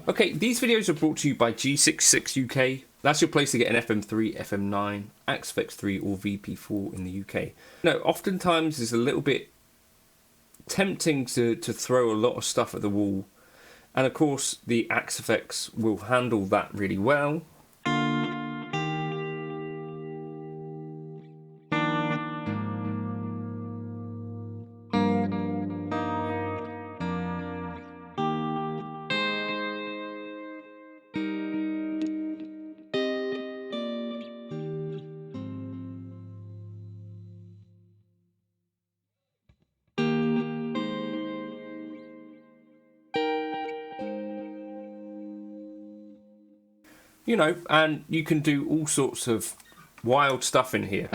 Okay, these videos are brought to you by G66 UK. That's your place to get an FM3, FM9, AXFX3 or VP4 in the UK. Now, oftentimes it's a little bit tempting to throw a lot of stuff at the wall. And of course, the AXFX will handle that really well. You know, and you can do all sorts of wild stuff in here.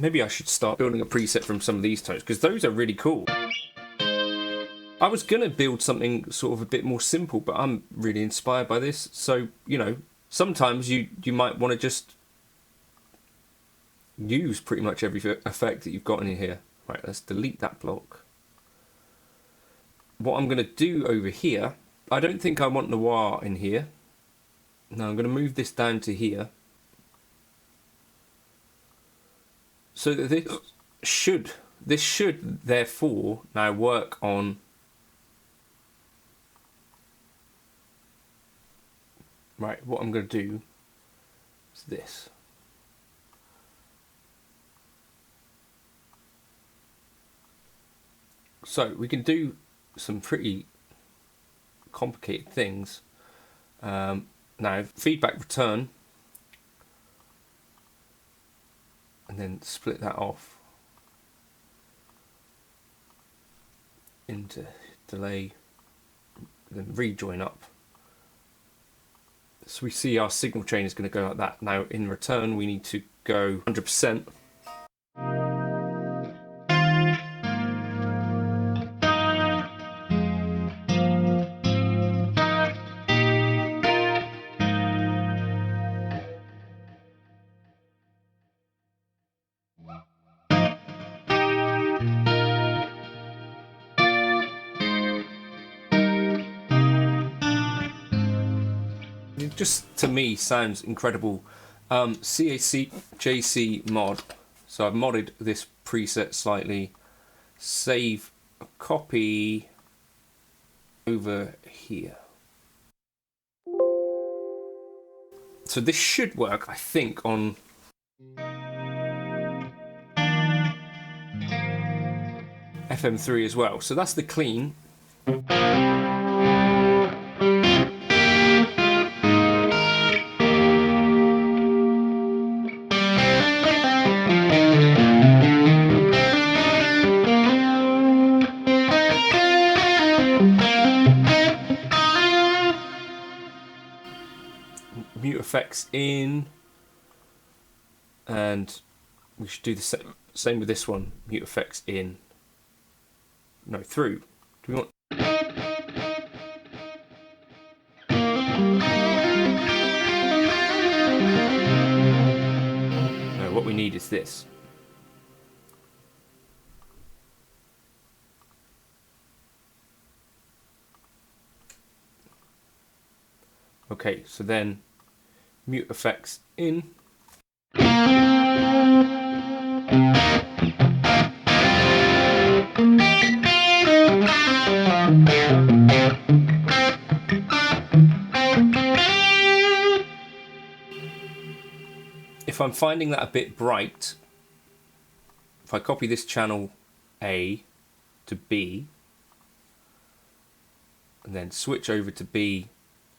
Maybe I should start building a preset from some of these tones, because those are really cool. I was going to build something sort of a bit more simple, but I'm really inspired by this. So, you know, sometimes you might want to just use pretty much every effect that you've got in here. Right, let's delete that block. What I'm going to do over here, I don't think I want noir in here. Now I'm going to move this down to here. So that this should therefore now work on right. What I'm going to do is this. So we can do some pretty complicated things. Now feedback return. And then split that off into delay, then rejoin up. So we see our signal chain is going to go like that. Now in return we need to go 100%. It just to me sounds incredible. CAC JC mod. So I've modded this preset slightly. Save a copy over here. So this should work, I think, on FM3 as well. So that's the clean. Mute effects in, and we should do the same with this one. Mute effects in, no, through. Do we want? No, what we need is this. Okay, so then mute effects in. If I'm finding that a bit bright, if I copy this channel A to B, and then switch over to B,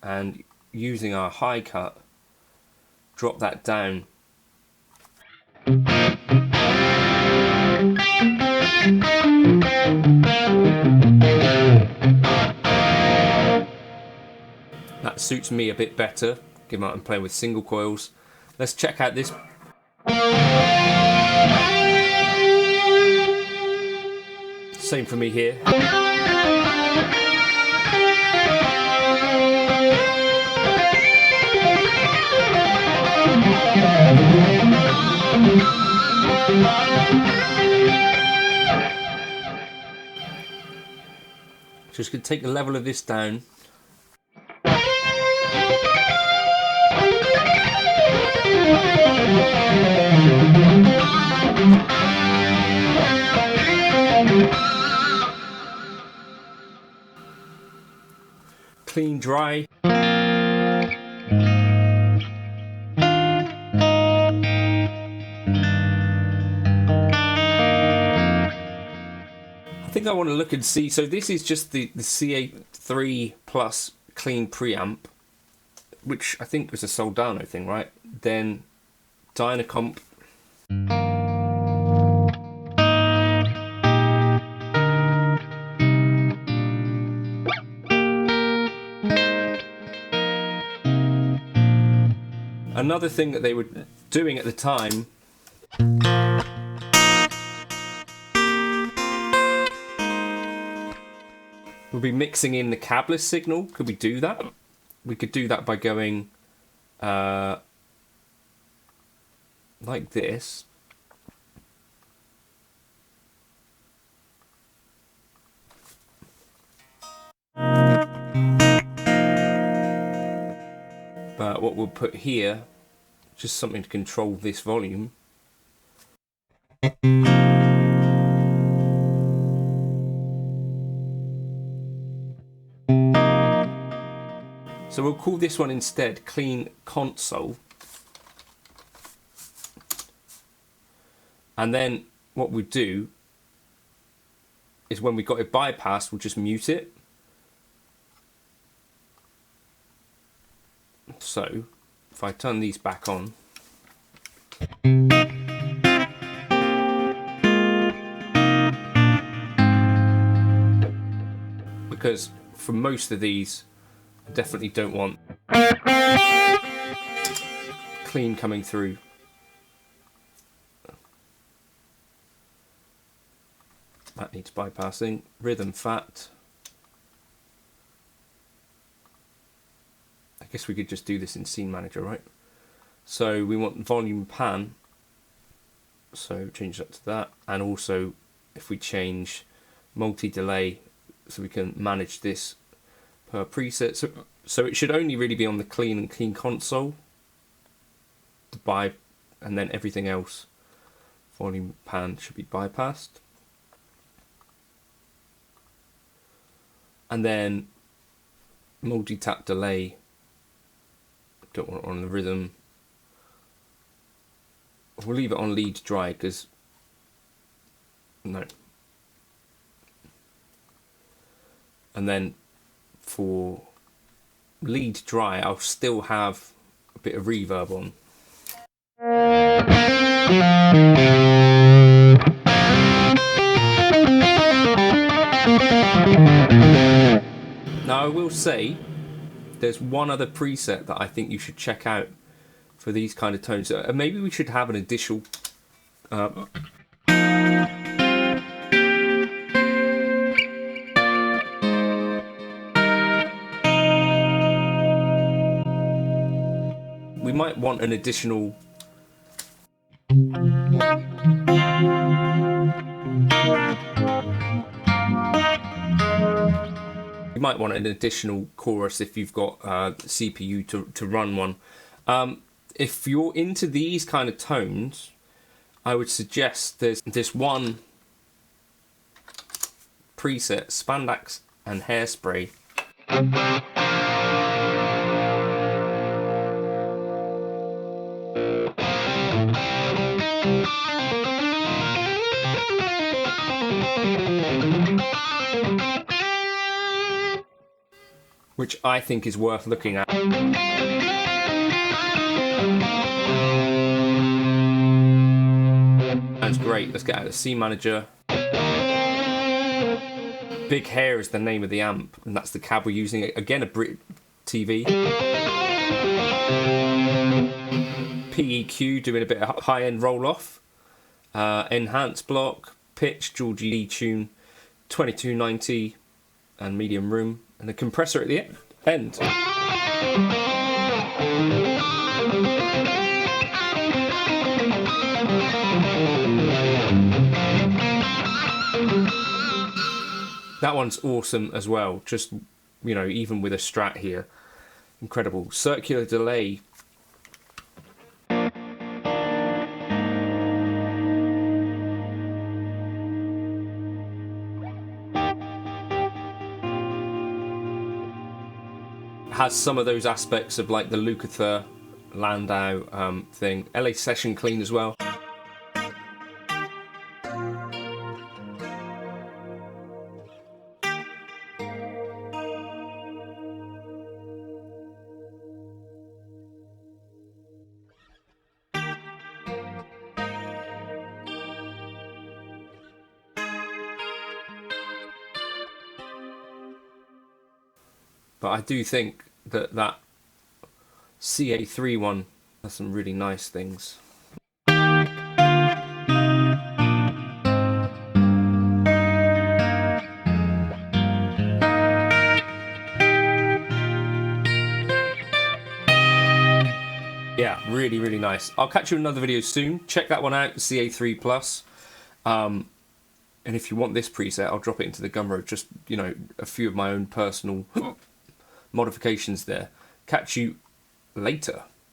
and using our high cut, drop that down. That suits me a bit better, given I'm playing with single coils. Let's check out this. Same for me here. Just going to take the level of this down. Clean, dry. I think I want to look and see. So this is just the C83 plus clean preamp, which I think was a Soldano thing, right? Then Dynacomp. Another thing that they were doing at the time would be mixing in the cabless signal. Could we do that? We could do that by going like this. But what we'll put here, just something to control this volume. So we'll call this one instead Clean Console. And then what we do is when we've got it bypassed, we'll just mute it. So if I turn these back on, because for most of these I definitely don't want clean coming through. That needs bypassing. Rhythm fat. I guess we could just do this in Scene Manager, right? So we want volume pan. So change that to that. And also if we change multi-delay, so we can manage this per preset. So it should only really be on the clean and clean console. And then everything else, volume pan should be bypassed. And then multi-tap delay, don't want it on the rhythm. We'll leave it on lead dry because no. And then for lead dry, I'll still have a bit of reverb on. Now I will say there's one other preset that I think you should check out for these kind of tones. Maybe we should have an additional we might want an additional chorus if you've got CPU to run one. If you're into these kind of tones, I would suggest there's this one preset, Spandex and Hairspray. which I think is worth looking at. Sounds great. Let's get out of the C manager. Big Hair is the name of the amp, and that's the cab we're using. Again, a Brit TV. PEQ doing a bit of high-end roll-off. Enhanced block, pitch, Georgie Detune, 2290, and medium room, and a compressor at the end. That one's awesome as well, just, you know, even with a Strat here. Incredible. Circular delay. Has some of those aspects of like the Lukather Landau thing. LA Session Clean as well. But I do think that that CA3 one has some really nice things. Yeah, really, really nice. I'll catch you in another video soon. Check that one out, the CA3 Plus. And if you want this preset, I'll drop it into the Gumroad. Just, you know, a few of my own personal modifications there. Catch you later.